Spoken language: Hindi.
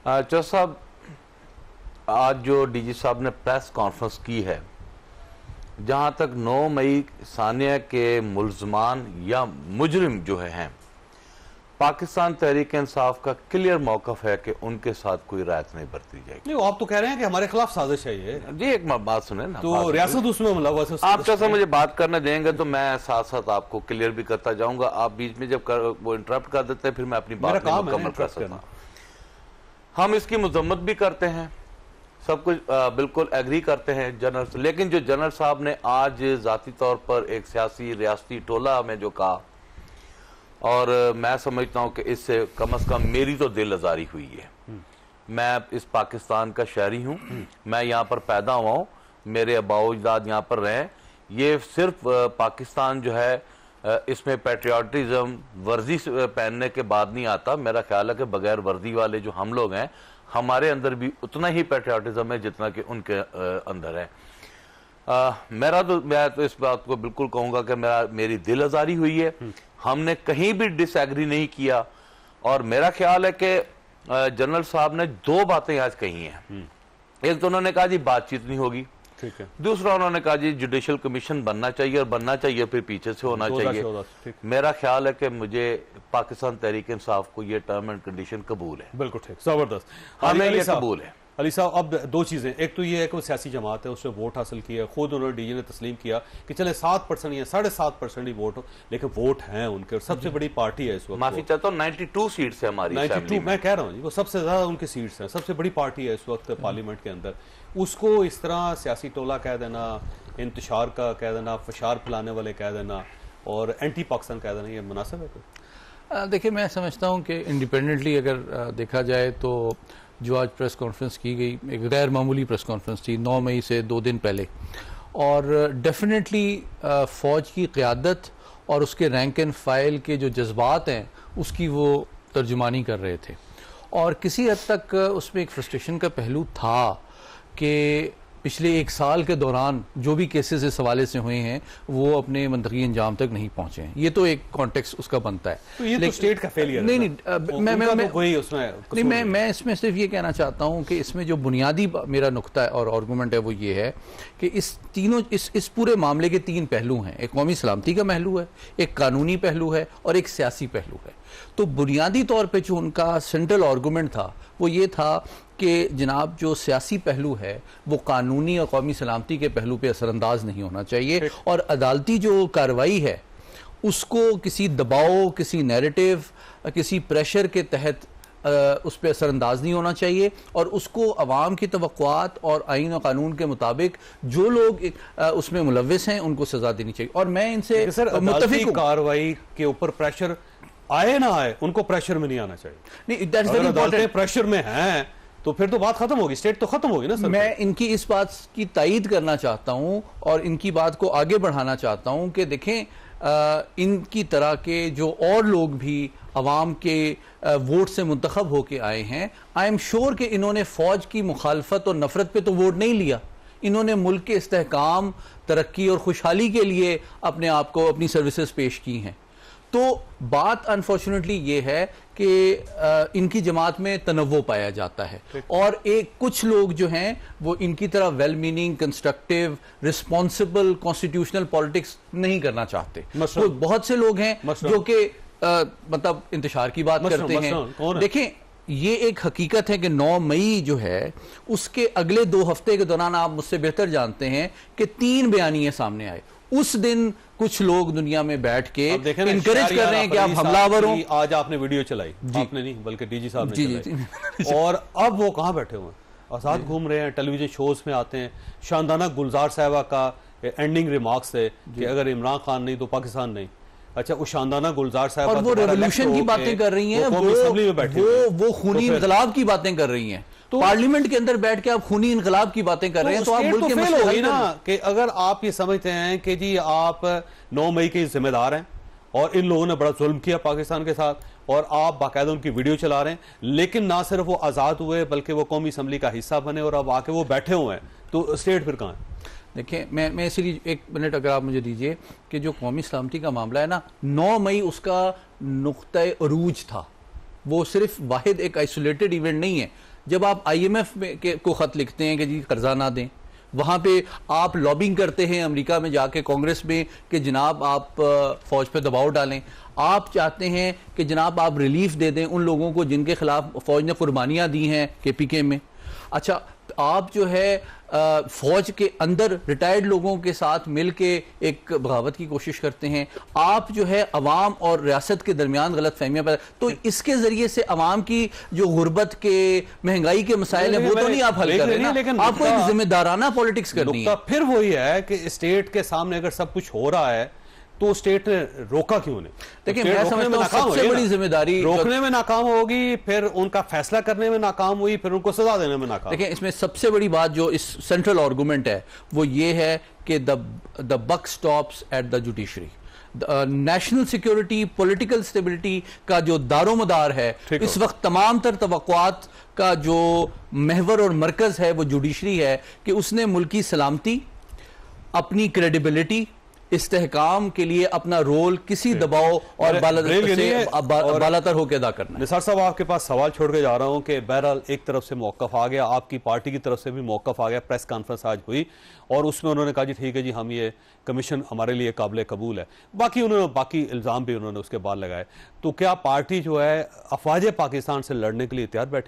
चौधरी साहब, आज जो डीजी साहब ने प्रेस कॉन्फ्रेंस की है, जहां तक 9 मई सानिया के मुल्जमान या मुजरिम जो हैं, पाकिस्तान तहरीक इंसाफ का क्लियर मौकफ है कि उनके साथ कोई रायत नहीं बरती जाएगी। नहीं, आप तो कह रहे हैं कि हमारे खिलाफ साजिश है ये। जी, एक बात सुने ना, तो रियासत उसमें मुलव्वस है। आप जैसा मुझे बात करने देंगे तो मैं साथ साथ आपको क्लियर भी करता जाऊंगा। आप बीच में जब वो इंटरप्ट कर देते हैं, फिर मैं अपनी बात मुकम्मल कर सकता हूँ। हम इसकी मजम्मत भी करते हैं, सब कुछ बिल्कुल एग्री करते हैं जनरल से, लेकिन जो जनरल साहब ने आज जाती तौर पर एक सियासी रियासती टोला में जो कहा, और मैं समझता हूं कि इससे कम से कम मेरी तो दिल आजारी हुई है। मैं इस पाकिस्तान का शहरी हूं, मैं यहाँ पर पैदा हुआ हूं, मेरे अबाओ अजदाद यहाँ पर रहे। ये सिर्फ पाकिस्तान जो है इसमें पैट्रियाटिज्म वर्दी पहनने के बाद नहीं आता। मेरा ख्याल है कि बगैर वर्दी वाले जो हम लोग हैं, हमारे अंदर भी उतना ही पैट्रियाटिज्म है जितना कि उनके अंदर है। मैं तो इस बात को बिल्कुल कहूंगा कि मेरी दिल आजारी हुई है। हमने कहीं भी डिसएग्री नहीं किया, और मेरा ख्याल है कि जनरल साहब ने 2 बातें आज कही हैं। एक तो उन्होंने कहा जी बातचीत नहीं होगी, ठीक है। दूसरा उन्होंने कहा जी जुडिशियल कमीशन बनना चाहिए, और बनना चाहिए फिर पीछे से होना चाहिए। मेरा ख्याल है कि मुझे पाकिस्तान तहरीक इंसाफ को ये टर्म एंड कंडीशन कबूल है। बिल्कुल ठीक, जबरदस्त, हमें ये कबूल है। अली साहब, अब 2 चीजें, एक तो ये है कि वो सियासी जमात है, उसने वोट हासिल किया, खुद उन्होंने डीजी ने तस्लीम किया कि चले 7% या 7.5% ही वोट हो, लेकिन वोट हैं उनके, और सबसे बड़ी पार्टी है इस वक्त। माफी चाहता हूँ, 92 सीट्स है हमारी, 92 मैं कह रहा हूँ जी, वो सबसे ज्यादा उनकी सीट्स हैं, सबसे बड़ी पार्टी है इस वक्त पार्लियामेंट के अंदर। उसको इस तरह सियासी टोला कह देना, इंतशार का कह देना, फशार फैलाने वाले कह देना, और एंटी पाकिस्तान कह देना, ये मुनासिब है कोई? देखिए, मैं समझता हूँ कि इंडिपेंडेंटली अगर देखा जाए तो जो आज प्रेस कॉन्फ्रेंस की गई, एक गैर मामूली प्रेस कॉन्फ्रेंस थी 9 मई से 2 दिन पहले, और डेफिनेटली फ़ौज की क़यादत और उसके रैंक एंड फाइल के जो जज्बात हैं उसकी वो तर्जुमानी कर रहे थे। और किसी हद तक उसमें एक फ्रस्ट्रेशन का पहलू था कि पिछले 1 साल के दौरान जो भी केसेस इस हवाले से हुए हैं वो अपने मंतकी अंजाम तक नहीं पहुंचे हैं। ये तो एक कॉन्टेक्स्ट उसका बनता है। तो ये तो स्टेट का फेलियर नहीं है। मैं इसमें सिर्फ ये कहना चाहता हूं कि इसमें जो बुनियादी मेरा नुक्ता है और आर्गूमेंट है वो ये है कि इस पूरे मामले के 3 पहलू हैं। एक कौमी सलामती का पहलू है, एक कानूनी पहलू है, और एक सियासी पहलू है। तो बुनियादी तौर पर जो उनका सेंट्रल आर्गूमेंट था वो ये था कि जनाब जो सियासी पहलू है वो कानूनी और कौमी सलामती के पहलू पे असरअंदाज नहीं होना चाहिए, और अदालती जो कार्रवाई है उसको किसी दबाव, किसी नैरेटिव, किसी प्रेशर के तहत उस पर असरअंदाज नहीं होना चाहिए, और उसको अवाम की तवक्कुआत और आईन और कानून के मुताबिक जो लोग उसमें मुलव्विस हैं उनको सजा देनी चाहिए। और मैं इनसे मुत्तफिक कार्रवाई के ऊपर प्रेशर आए ना आए, उनको प्रेशर में नहीं आना चाहिए। नहीं, दैट्स वेरी इंपॉर्टेंट। प्रेशर में हैं तो फिर तो बात खत्म होगी, स्टेट तो खत्म होगी ना सर। मैं इनकी इस बात की तायीद करना चाहता हूं और इनकी बात को आगे बढ़ाना चाहता हूं कि देखें, इनकी तरह के जो और लोग भी अवाम के वोट से मुंतखब होके आए हैं, आई एम श्योर कि इन्होंने फौज की मुखालफत और नफरत पे तो वोट नहीं लिया। इन्होंने मुल्क के इस्तेहकाम, तरक्की और खुशहाली के लिए अपने आप को, अपनी सर्विसेज पेश की हैं। तो बात अनफॉर्चुनेटली ये है कि इनकी जमात में तनव्वो पाया जाता है, और कुछ लोग जो हैं वो इनकी तरह well meaning, constructive, responsible constitutional politics नहीं करना चाहते। तो बहुत से लोग हैं जो कि मतलब इंतशार की बात करते हैं। देखें, ये एक हकीकत है कि 9 मई जो है उसके अगले 2 हफ्ते के दौरान आप मुझसे बेहतर जानते हैं कि 3 बयानियां सामने आए। उस दिन कुछ लोग दुनिया में बैठ के इनकरेज कर रहे हैं कि आप हमलावर हो। आज आपने वीडियो चलाई, आपने नहीं बल्कि डीजी साहब ने चलाई, और अब वो कहां बैठे हुए हैं? आजाद घूम रहे हैं, टेलीविजन शोज में आते हैं। शानदाना गुलजार साहबा का एंडिंग रिमार्क्स थे कि अगर इमरान खान नहीं तो पाकिस्तान नहीं। अच्छा, वो शानदाना गुलजार साहब और वो रेवोल्यूशन की बातें कर रही हैं, वो खूनी इनकलाब की बातें कर रही हैं। तो पार्लियामेंट के अंदर बैठ के आप खूनी इनकलाब की बातें कर रहे हैं, तो आप मुल्क के मसले हल ना कि अगर आप ये समझते हैं कि जी आप 9 मई के जिम्मेदार हैं और इन लोगों ने बड़ा जुल्म किया पाकिस्तान के साथ, और आप बाकायदा उनकी वीडियो चला रहे हैं, लेकिन ना सिर्फ वो आजाद हुए बल्कि वो कौमी असम्बली का हिस्सा बने और अब आके वो बैठे हुए हैं, तो स्टेट फिर कहां है? देखिए, मैं इसलिए 1 मिनट अगर आप मुझे दीजिए कि जो कौमी सलामती का मामला है ना, 9 मई उसका नुक्ता अरूज था। वो सिर्फ वाहिद एक आइसोलेटेड इवेंट नहीं है। जब आप IMF को खत लिखते हैं कि जी कर्जा ना दें, वहां पे आप लॉबिंग करते हैं अमेरिका में जाके कांग्रेस में कि जनाब आप फौज पे दबाव डालें, आप चाहते हैं कि जनाब आप रिलीफ दे दें उन लोगों को जिनके खिलाफ फौज ने कुर्बानियां दी हैं KPK में। अच्छा, आप जो है फौज के अंदर रिटायर्ड लोगों के साथ मिलके एक बगावत की कोशिश करते हैं, आप जो है अवाम और रियासत के दरमियान गलत फहमियां पैदा, तो इसके जरिए से अवाम की जो गुर्बत के महंगाई के मसाइल है वो तो नहीं आप हल कर रहे ना, आपको एक जिम्मेदाराना पॉलिटिक्स करनी है। फिर वही है कि स्टेट के सामने अगर सब कुछ हो रहा है तो स्टेट ने रोका क्यों नहीं? देखिए, मैं समझता हूं सबसे बड़ी जिम्मेदारी रोकने में नाकाम होगी, फिर उनका फैसला करने में नाकाम हुई, फिर उनको सजा देने में नाकाम। देखिए, इसमें सबसे बड़ी बात जो इस सेंट्रल आर्गुमेंट है वो ये है कि the buck stops at the judiciary. National security, political stability का जो दारोमदार है इस वक्त तमाम तर तवक्कुआत का जो महवर और मरकज है वो जुडिशरी है कि उसने मुल्की सलामती, अपनी क्रेडिबिलिटी, इस्तेहकाम के लिए अपना रोल किसी दबाव और बालातर होकर अदा करना। निसार साहब, आपके पास सवाल छोड़ के जा रहा हूं कि बहरहाल एक तरफ से मौकफ आ गया, आपकी पार्टी की तरफ से भी मौकफ आ गया, प्रेस कॉन्फ्रेंस आज हुई और उसमें उन्होंने कहा जी ठीक है जी, हम ये कमीशन हमारे लिए काबिल कबूल है, बाकी इल्ज़ाम भी उन्होंने उसके बाद लगाए। तो क्या पार्टी जो है अफवाज पाकिस्तान से लड़ने के लिए तैयार बैठी हुई?